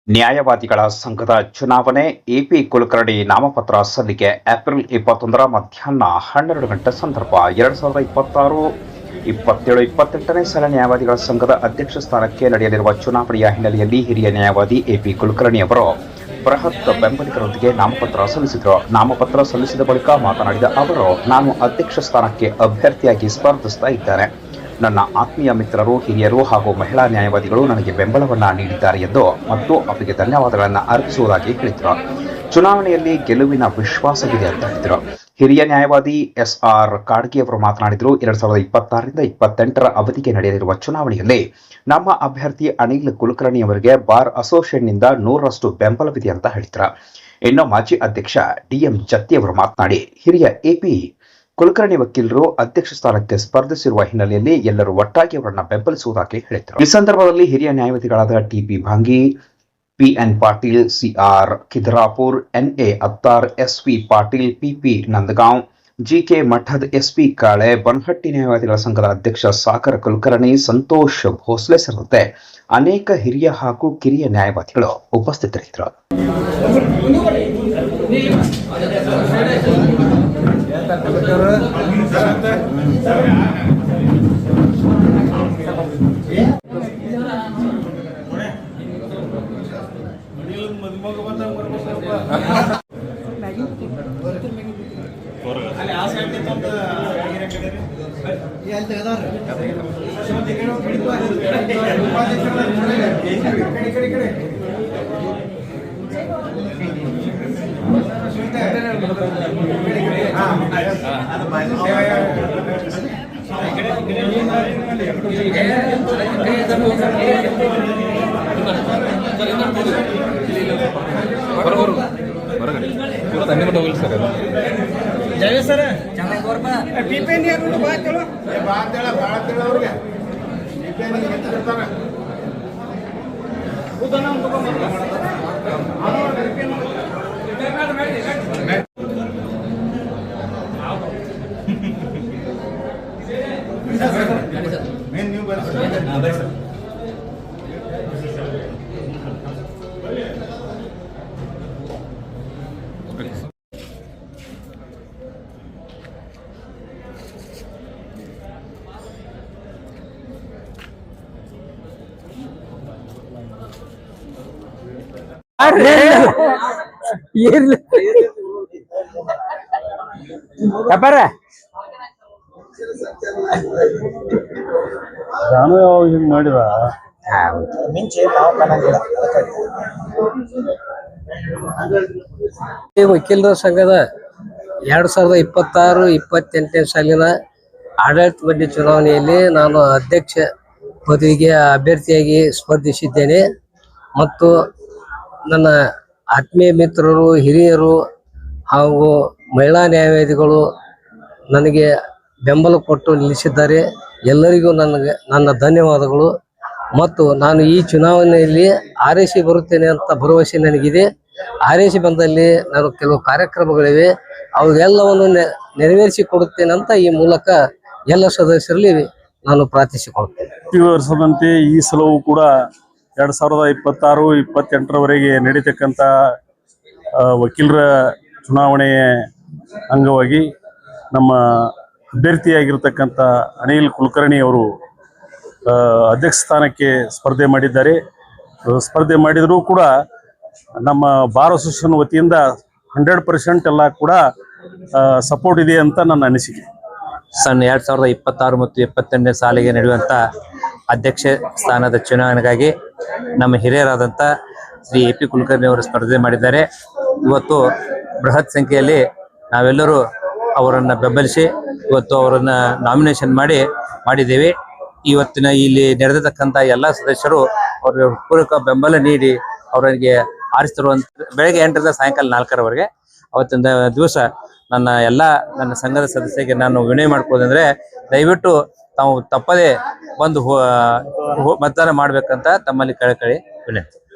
ನ್ಯಾಯವಾದಿಗಳ ಸಂಘದ ಚುನಾವಣೆ ಎಪಿ ಕುಲಕರ್ಣಿ ನಾಮಪತ್ರ ಸಲ್ಲಿಕೆ ಏಪ್ರಿಲ್ 21 ಮಧ್ಯಾಹ್ನ 12 ಗಂಟೆ ಸಂದರ್ಭ 2026-27-28ನೇ ಸಾಲ ನ್ಯಾಯವಾದಿಗಳ ಸಂಘದ ಅಧ್ಯಕ್ಷ ಸ್ಥಾನಕ್ಕೆ ನಡೆಯಲಿರುವ ಚುನಾವಣೆಯ ಹಿನ್ನೆಲೆಯಲ್ಲಿ ಹಿರಿಯ ನ್ಯಾಯವಾದಿ ಎಪಿ ಕುಲಕರ್ಣಿ ಅವರು ಬೃಹತ್ ಬೆಂಬಲಿಗರೊಂದಿಗೆ ನಾಮಪತ್ರ ಸಲ್ಲಿಸಿದರು. ನಾಮಪತ್ರ ಸಲ್ಲಿಸಿದ ಬಳಿಕ ಮಾತನಾಡಿದ ಅವರು, ನಾನು ಅಧ್ಯಕ್ಷ ಸ್ಥಾನಕ್ಕೆ ಅಭ್ಯರ್ಥಿಯಾಗಿ ಸ್ಪರ್ಧಿಸ್ತಾ ಇದ್ದೇನೆ. ನನ್ನ ಆತ್ಮೀಯ ಮಿತ್ರರು, ಹಿರಿಯರು ಹಾಗೂ ಮಹಿಳಾ ನ್ಯಾಯವಾದಿಗಳು ನನಗೆ ಬೆಂಬಲವನ್ನ ನೀಡಿದ್ದಾರೆ ಎಂದು ಮತ್ತು ಅವರಿಗೆ ಧನ್ಯವಾದಗಳನ್ನು ಅರ್ಪಿಸುವುದಾಗಿ ಹೇಳಿದರು. ಚುನಾವಣೆಯಲ್ಲಿ ಗೆಲುವಿನ ವಿಶ್ವಾಸವಿದೆ ಅಂತ ಹೇಳಿದರು. ಹಿರಿಯ ನ್ಯಾಯವಾದಿ ಎಸ್.ಆರ್. ಕಾಡ್ಗೆ ಅವರು ಮಾತನಾಡಿದರು. 2026-28 ಅವಧಿಗೆ ನಡೆಯಲಿರುವ ಚುನಾವಣೆಯಲ್ಲಿ ನಮ್ಮ ಅಭ್ಯರ್ಥಿ ಅನಿಲ್ ಕುಲಕರ್ಣಿ ಅವರಿಗೆ ಬಾರ್ ಅಸೋಸಿಯೇಷನ್ನಿಂದ 100ರಷ್ಟು ಬೆಂಬಲವಿದೆ ಅಂತ ಹೇಳಿದರು. ಇನ್ನು ಮಾಜಿ ಅಧ್ಯಕ್ಷ ಡಿ.ಎಂ. ಜತ್ತಿ ಅವರು ಮಾತನಾಡಿ, ಹಿರಿಯ ಎಪಿ ಕುಲಕರ್ಣಿ ವಕೀಲರು ಅಧ್ಯಕ್ಷ ಸ್ಥಾನಕ್ಕೆ ಸ್ಪರ್ಧಿಸಿರುವ ಹಿನ್ನೆಲೆಯಲ್ಲಿ ಎಲ್ಲರೂ ಒಟ್ಟಾಗಿ ಅವರನ್ನು ಬೆಂಬಲಿಸುವುದಾಗಿ ಹೇಳಿದರು. ಈ ಸಂದರ್ಭದಲ್ಲಿ ಹಿರಿಯ ನ್ಯಾಯವಾದಿಗಳಾದ ಟಿ.ಪಿ. ಭಾಂಗಿ, ಪಿ.ಎನ್. ಪಾಟೀಲ್, ಸಿ.ಆರ್. ಖಿದ್ರಾಪುರ್, ಎನ್.ಎ. ಅತ್ತಾರ್, ಎಸ್.ವಿ. ಪಾಟೀಲ್, ಪಿ.ಪಿ. ನಂದಗಾಂವ್, ಜಿ.ಕೆ. ಮಠದ್, ಎಸ್.ಪಿ. ಕಾಳೆ, ಬನಹಟ್ಟಿ ನ್ಯಾಯವಾದಿಗಳ ಸಂಘದ ಅಧ್ಯಕ್ಷ ಸಾಗರ ಕುಲಕರ್ಣಿ, ಸಂತೋಷ್ ಭೋಸ್ಲೆ ಸೇರಿದಂತೆ ಅನೇಕ ಹಿರಿಯ ಹಾಗೂ ಕಿರಿಯ ನ್ಯಾಯವಾದಿಗಳು ಉಪಸ್ಥಿತರಿದ್ದರು. ನಾನು ಯಾವಾಗ ಹಿಂಗ್ ಮಾಡಿದ ವಕೀಲರ ಸಂಘದ 2026-28ನೇ ಸಾಲಿನ ಆಡಳಿತ ಮಂಡಳಿ ಚುನಾವಣೆಯಲ್ಲಿ ನಾನು ಅಧ್ಯಕ್ಷ ಪದವಿಗೆ ಅಭ್ಯರ್ಥಿಯಾಗಿ ಸ್ಪರ್ಧಿಸಿದ್ದೇನೆ ಮತ್ತು ನನ್ನ ಆತ್ಮೀಯ ಮಿತ್ರರು, ಹಿರಿಯರು ಹಾಗೂ ಮಹಿಳಾ ನ್ಯಾಯವಾದಿಗಳು ನನಗೆ ಬೆಂಬಲ ಕೊಟ್ಟು ನಿಲ್ಲಿಸಿದ್ದಾರೆ. ಎಲ್ಲರಿಗೂ ನನ್ನ ಧನ್ಯವಾದಗಳು. ಮತ್ತು ನಾನು ಈ ಚುನಾವಣೆಯಲ್ಲಿ ಆರೈಸಿ ಬರುತ್ತೇನೆ ಅಂತ ಭರವಸೆ ನನಗಿದೆ. ಆರೈಸಿ ಬಂದಲ್ಲಿ ನಾನು ಕೆಲವು ಕಾರ್ಯಕ್ರಮಗಳಿವೆ, ಅವೆಲ್ಲವನ್ನು ನೆರವೇರಿಸಿ ಕೊಡುತ್ತೇನೆ ಅಂತ ಈ ಮೂಲಕ ಎಲ್ಲ ಸದಸ್ಯರಲ್ಲಿ ನಾನು ಪ್ರಾರ್ಥಿಸಿಕೊಳ್ತೇನೆ. ಈ ವರ್ಷದಂತೆ ಈ ಸಲವೂ ಕೂಡ 2026-28ರವರೆಗೆ ನಡೀತಕ್ಕಂಥ ವಕೀಲರ ಚುನಾವಣೆಯ ಅಂಗವಾಗಿ ನಮ್ಮ ಅಭ್ಯರ್ಥಿಯಾಗಿರ್ತಕ್ಕಂಥ ಅನಿಲ್ ಕುಲಕರ್ಣಿ ಅವರು ಅಧ್ಯಕ್ಷ ಸ್ಥಾನಕ್ಕೆ ಸ್ಪರ್ಧೆ ಮಾಡಿದ್ದಾರೆ. ಸ್ಪರ್ಧೆ ಮಾಡಿದರೂ ಕೂಡ ನಮ್ಮ ಬಾರ್ ಅಸೋಸಿಯೇಷನ್ ವತಿಯಿಂದ 100% ಎಲ್ಲ ಕೂಡ ಸಪೋರ್ಟ್ ಇದೆ ಅಂತ ನನ್ನ ಅನಿಸಿಕೆ. 2026 ಮತ್ತು 28ನೇ ಸಾಲಿಗೆ ನಡೆಯುವಂಥ ಅಧ್ಯಕ್ಷ ಸ್ಥಾನದ ಚುನಾವಣೆಗಾಗಿ ನಮ್ಮ ಹಿರಿಯರಾದಂಥ ಶ್ರೀ ಎ ಪಿ ಕುಲಕರ್ಣಿ ಅವರು ಸ್ಪರ್ಧೆ ಮಾಡಿದ್ದಾರೆ. ಇವತ್ತು ಬೃಹತ್ ಸಂಖ್ಯೆಯಲ್ಲಿ ನಾವೆಲ್ಲರೂ ಅವರನ್ನು ಬೆಂಬಲಿಸಿ ಇವತ್ತು ಅವರನ್ನು ನಾಮಿನೇಷನ್ ಮಾಡಿದ್ದೇವೆ. ಇವತ್ತಿನ ಇಲ್ಲಿ ನಡೆದಿರ್ತಕ್ಕಂಥ ಎಲ್ಲ ಸದಸ್ಯರು ಅವರಿಗೆ ಪೂರಕ ಬೆಂಬಲ ನೀಡಿ ಅವರಿಗೆ ಆರಿಸ್ತಿರುವಂಥ ಬೆಳಗ್ಗೆ 8ರಿಂದ ಸಾಯಂಕಾಲ 4ರವರೆಗೆ ಅವತ್ತಿನ ದಿವಸ ನನ್ನ ಸಂಘದ ಸದಸ್ಯರಿಗೆ ನಾನು ವಿನಯ ಮಾಡ್ಕೊಳ್ಳೋದಂದ್ರೆ, ದಯವಿಟ್ಟು ತಾವು ತಪ್ಪದೇ ಬಂದು ಮತದಾನ ಮಾಡ್ಬೇಕಂತ ತಮ್ಮಲ್ಲಿ ಕಳಕಳಿ ವಿನಂತಿ.